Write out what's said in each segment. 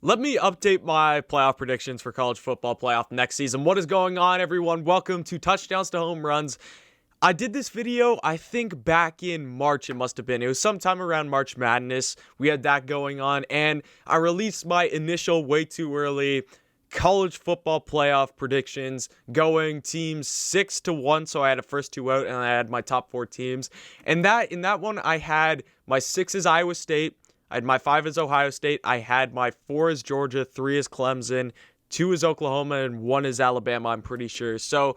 Let me update my playoff predictions for college football playoff next season. What is going on, everyone? Welcome to Touchdowns to Home Runs. I did this video, I think back in March it must have been. It was sometime around March Madness. We had that going on, and I released my initial way too early college football playoff predictions, going teams 6-1. So I had a first two out, and I had my top four teams. And in that one, I had my 6 as Iowa State. I had my 5 as Ohio State. I had my 4 as Georgia, 3 as Clemson, 2 as Oklahoma, and 1 as Alabama, I'm pretty sure. So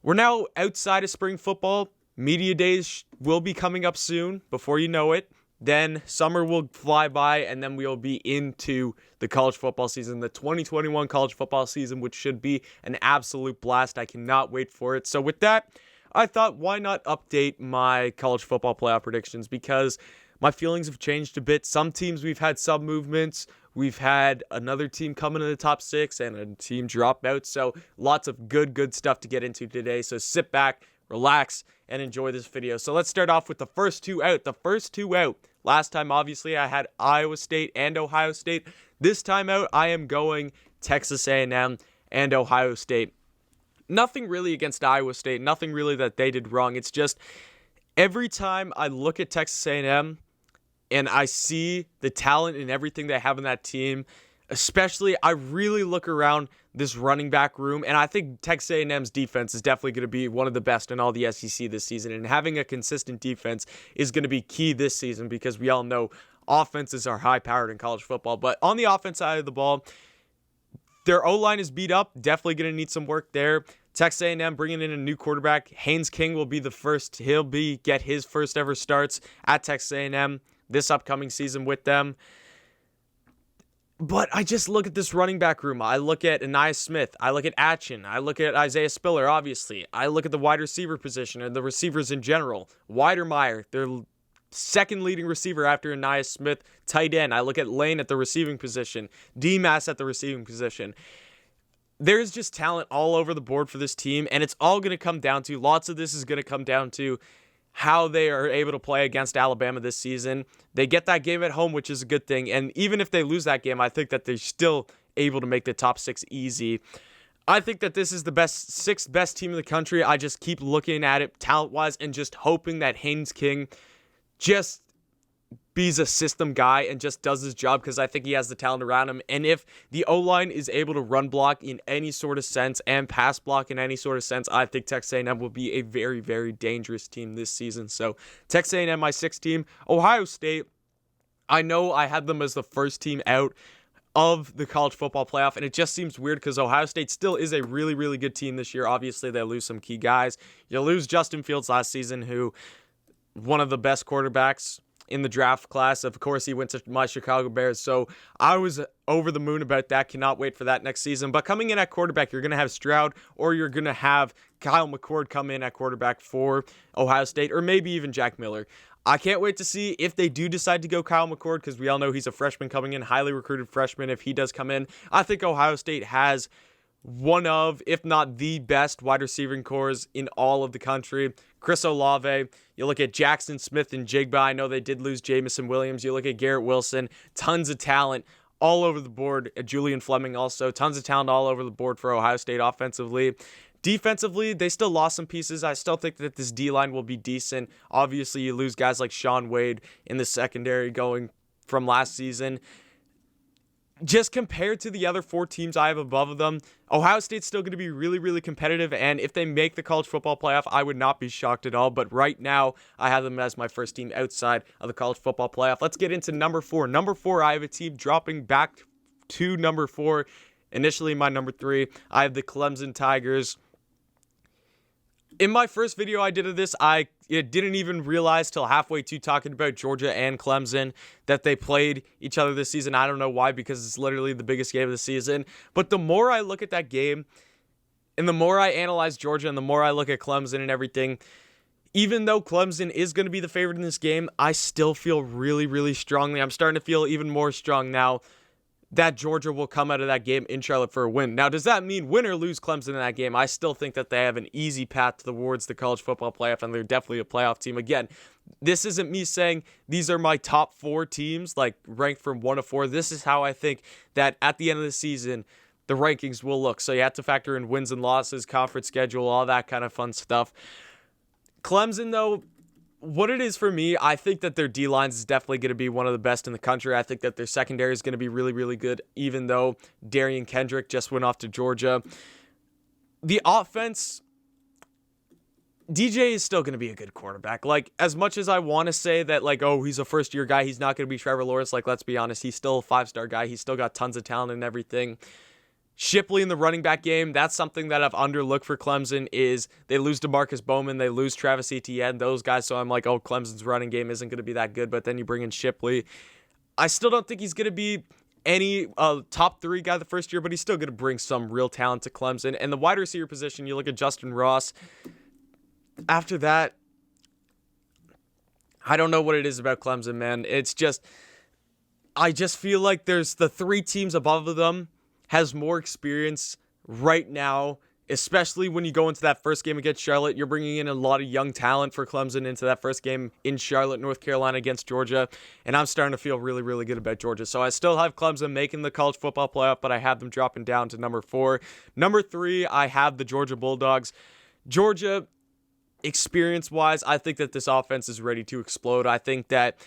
we're now outside of spring football. Media days will be coming up soon, before you know it. Then summer will fly by, and then we'll be into the college football season, the 2021 college football season, which should be an absolute blast. I cannot wait for it. So with that, I thought, why not update my college football playoff predictions? Because my feelings have changed a bit. Some teams we've had some movements. We've had another team come into the top 6 and a team drop out. So lots of good stuff to get into today. So sit back, relax, and enjoy this video. So let's start off with the first two out. The first two out. Last time, obviously, I had Iowa State and Ohio State. This time out, I am going Texas A&M and Ohio State. Nothing really against Iowa State. Nothing really that they did wrong. It's just every time I look at Texas A&M, and I see the talent and everything they have in that team, especially I really look around this running back room, and I think Texas A&M's defense is definitely going to be one of the best in all the SEC this season, and having a consistent defense is going to be key this season because we all know offenses are high-powered in college football. But on the offense side of the ball, their O-line is beat up, definitely going to need some work there. Texas A&M bringing in a new quarterback. Haynes King will be the first. He'll get his first ever starts at Texas A&M this upcoming season with them. But I just look at this running back room. I look at Anais Smith. I look at Atchin. I look at Isaiah Spiller, obviously. I look at the wide receiver position and the receivers in general. Weidermeyer, their second leading receiver after Anais Smith, tight end. I look at Lane at the receiving position. Demas at the receiving position. There's just talent all over the board for this team, and it's all going to come down to, lots of this is going to come down to how they are able to play against Alabama this season. They get that game at home, which is a good thing. And even if they lose that game, I think that they're still able to make the top 6 easy. I think that this is the 6th best team in the country. I just keep looking at it talent-wise and just hoping that Haynes King just be's a system guy and just does his job because I think he has the talent around him. And if the O-line is able to run block in any sort of sense and pass block in any sort of sense, I think Texas A&M will be a very, very dangerous team this season. So Texas A&M, my 6th team. Ohio State, I know I had them as the first team out of the college football playoff, and it just seems weird because Ohio State still is a really, really good team this year. Obviously, they lose some key guys. You lose Justin Fields last season, who one of the best quarterbacks in the draft class. Of course, he went to my Chicago Bears, so I was over the moon about that. Cannot wait for that next season. But coming in at quarterback, you're going to have Stroud, or you're going to have Kyle McCord come in at quarterback for Ohio State, or maybe even Jack Miller. I can't wait to see if they do decide to go Kyle McCord, because we all know he's a freshman coming in, highly recruited freshman. If he does come in, I think Ohio State has one of, if not the best wide receiving cores in all of the country. Chris Olave, you look at Jackson Smith and Jigba. I know they did lose Jamison Williams. You look at Garrett Wilson, tons of talent all over the board. Julian Fleming also, tons of talent all over the board for Ohio State offensively. Defensively, they still lost some pieces. I still think that this D-line will be decent. Obviously, you lose guys like Sean Wade in the secondary going from last season. Just compared to the other 4 teams I have above them, Ohio State's still going to be really, really competitive, and if they make the college football playoff, I would not be shocked at all. But right now, I have them as my first team outside of the college football playoff. Let's get into number 4. Number 4, I have a team dropping back to number 4. Initially, my number 3, I have the Clemson Tigers. In my first video I did of this, I didn't even realize till halfway to talking about Georgia and Clemson that they played each other this season. I don't know why, because it's literally the biggest game of the season. But the more I look at that game, and the more I analyze Georgia, and the more I look at Clemson and everything, even though Clemson is going to be the favorite in this game, I still feel really, really strongly. I'm starting to feel even more strong now that Georgia will come out of that game in Charlotte for a win. Now, does that mean win or lose Clemson in that game? I still think that they have an easy path towards the college football playoff, and they're definitely a playoff team. Again, this isn't me saying these are my top 4 teams, like ranked from 1 to 4. This is how I think that at the end of the season, the rankings will look. So you have to factor in wins and losses, conference schedule, all that kind of fun stuff. Clemson, though, what it is for me, I think that their D-lines is definitely going to be one of the best in the country. I think that their secondary is going to be really, really good, even though Darian Kendrick just went off to Georgia. The offense, DJ is still going to be a good quarterback. Like, as much as I want to say that, like, oh, he's a first-year guy, he's not going to be Trevor Lawrence, like, let's be honest, he's still a 5-star guy. He's still got tons of talent and everything. Shipley in the running back game, that's something that I've underlooked for Clemson, is they lose DeMarcus Bowman, they lose Travis Etienne, those guys, so I'm like, oh, Clemson's running game isn't going to be that good, but then you bring in Shipley. I still don't think he's going to be any top 3 guy the first year, but he's still going to bring some real talent to Clemson. And the wide receiver position, you look at Justin Ross. After that, I don't know what it is about Clemson, man. It's just, I just feel like there's the 3 teams above them has more experience right now, especially when you go into that first game against Charlotte. You're bringing in a lot of young talent for Clemson into that first game in Charlotte, North Carolina against Georgia, and I'm starting to feel really, really good about Georgia. So I still have Clemson making the college football playoff, but I have them dropping down to number 4. Number 3, I have the Georgia Bulldogs. Georgia, experience-wise, I think that this offense is ready to explode. I think that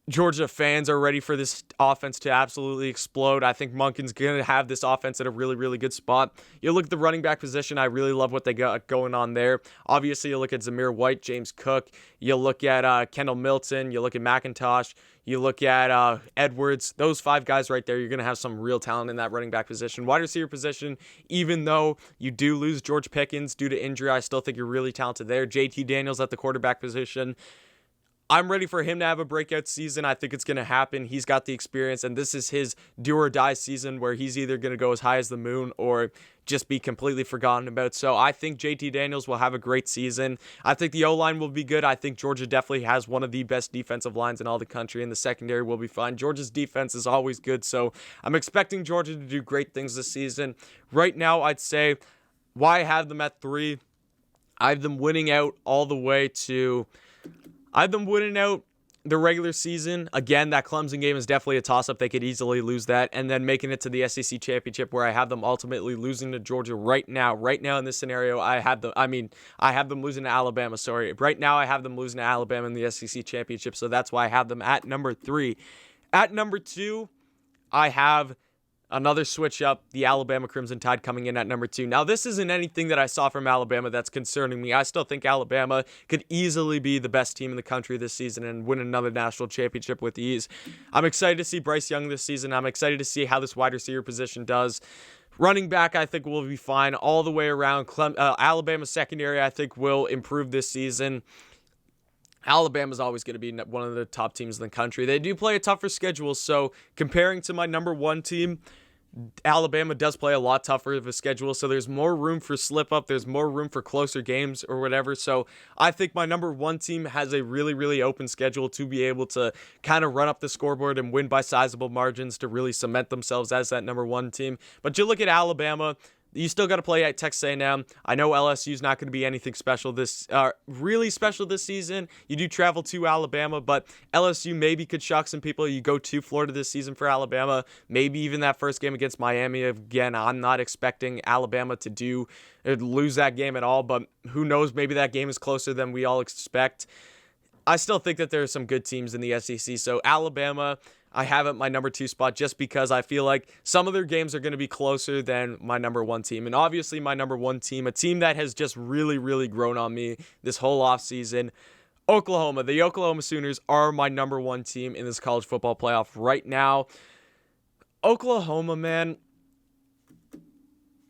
Georgia fans are ready for this offense to absolutely explode. I think Monken's going to have this offense at a really, really good spot. You look at the running back position, I really love what they got going on there. Obviously, you look at Zamir White, James Cook. You look at Kendall Milton. You look at McIntosh. You look at Edwards. Those 5 guys right there, you're going to have some real talent in that running back position. Wide receiver position, even though you do lose George Pickens due to injury, I still think you're really talented there. JT Daniels at the quarterback position. I'm ready for him to have a breakout season. I think it's going to happen. He's got the experience, and this is his do-or-die season where he's either going to go as high as the moon or just be completely forgotten about. So I think JT Daniels will have a great season. I think the O-line will be good. I think Georgia definitely has one of the best defensive lines in all the country, and the secondary will be fine. Georgia's defense is always good, so I'm expecting Georgia to do great things this season. Right now, I'd say why I have them at 3. I have them winning out all the way to... I have them winning out the regular season. Again, that Clemson game is definitely a toss-up. They could easily lose that. And then making it to the SEC championship, where I have them ultimately losing to Georgia right now. Right now in this scenario, I have them losing to Alabama, sorry. Right now, I have them losing to Alabama in the SEC championship, so that's why I have them at number 3. At number 2, I have another switch up, the Alabama Crimson Tide coming in at number 2. Now, this isn't anything that I saw from Alabama that's concerning me. I still think Alabama could easily be the best team in the country this season and win another national championship with ease. I'm excited to see Bryce Young this season. I'm excited to see how this wide receiver position does. Running back, I think, will be fine all the way around. Alabama secondary, I think, will improve this season. Alabama's always going to be one of the top teams in the country. They do play a tougher schedule, so comparing to my number 1 team, Alabama does play a lot tougher of a schedule, so there's more room for slip-up. There's more room for closer games or whatever. So I think my number 1 team has a really, really open schedule to be able to kind of run up the scoreboard and win by sizable margins to really cement themselves as that number 1 team. But you look at Alabama, you still got to play at Texas A&M. I know LSU's not going to be anything special really special this season. You do travel to Alabama, but LSU maybe could shock some people. You go to Florida this season for Alabama. Maybe even that first game against Miami. Again, I'm not expecting Alabama to lose that game at all, but who knows? Maybe that game is closer than we all expect. I still think that there are some good teams in the SEC. So Alabama, I have at my number 2 spot just because I feel like some of their games are going to be closer than my number 1 team. And obviously my number 1 team, a team that has just really, really grown on me this whole offseason, Oklahoma. The Oklahoma Sooners are my number 1 team in this college football playoff right now. Oklahoma, man,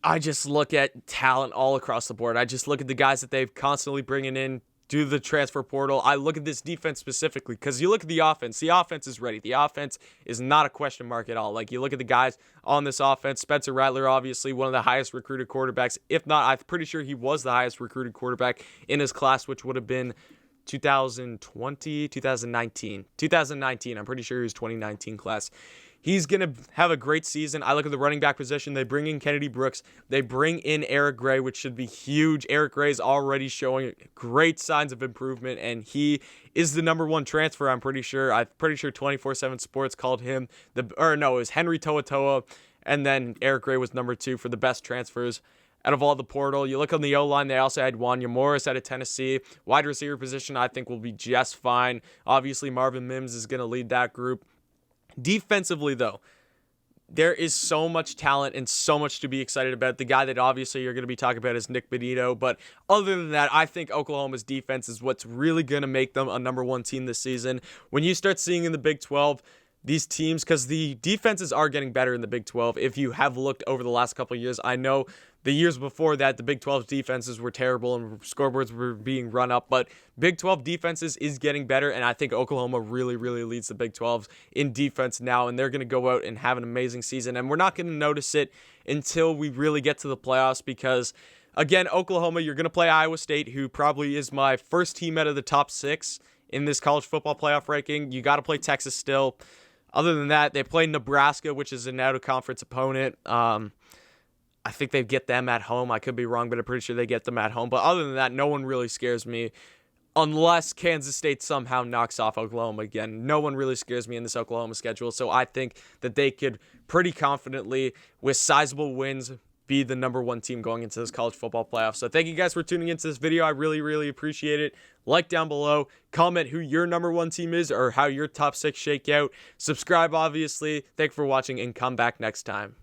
I just look at talent all across the board. I just look at the guys that they've constantly bringing in due to the transfer portal. I look at this defense specifically because you look at the offense. The offense is ready. The offense is not a question mark at all. Like, you look at the guys on this offense. Spencer Rattler, obviously one of the highest recruited quarterbacks. If not, I'm pretty sure he was the highest recruited quarterback in his class, which would have been 2019. I'm pretty sure he was 2019 class. He's going to have a great season. I look at the running back position. They bring in Kennedy Brooks. They bring in Eric Gray, which should be huge. Eric Gray is already showing great signs of improvement, and he is the number one transfer, I'm pretty sure. 24/7 Sports called him it was Henry To'oTo'o, and then Eric Gray was number 2 for the best transfers out of all the portal. You look on the O-line, they also had Wanya Morris out of Tennessee. Wide receiver position, I think, will be just fine. Obviously, Marvin Mims is going to lead that group. Defensively, though, there is so much talent and so much to be excited about. The guy that obviously you're going to be talking about is Nick Benito. But other than that, I think Oklahoma's defense is what's really going to make them a number 1 team this season. When you start seeing in the Big 12, these teams, because the defenses are getting better in the Big 12. If you have looked over the last couple of years, I know the years before that, the Big 12 defenses were terrible and scoreboards were being run up, but Big 12 defenses is getting better, and I think Oklahoma really, really leads the Big 12s in defense now, and they're going to go out and have an amazing season, and we're not going to notice it until we really get to the playoffs because, again, Oklahoma, you're going to play Iowa State, who probably is my first team out of the top 6 in this college football playoff ranking. You got to play Texas still. Other than that, they play Nebraska, which is an out-of-conference opponent. I think they get them at home. I could be wrong, but I'm pretty sure they get them at home. But other than that, no one really scares me unless Kansas State somehow knocks off Oklahoma again. No one really scares me in this Oklahoma schedule. So I think that they could pretty confidently, with sizable wins, be the number 1 team going into this college football playoff. So thank you guys for tuning into this video. I really, really appreciate it. Like down below, comment who your number 1 team is or how your top 6 shake out. Subscribe, obviously. Thanks for watching and come back next time.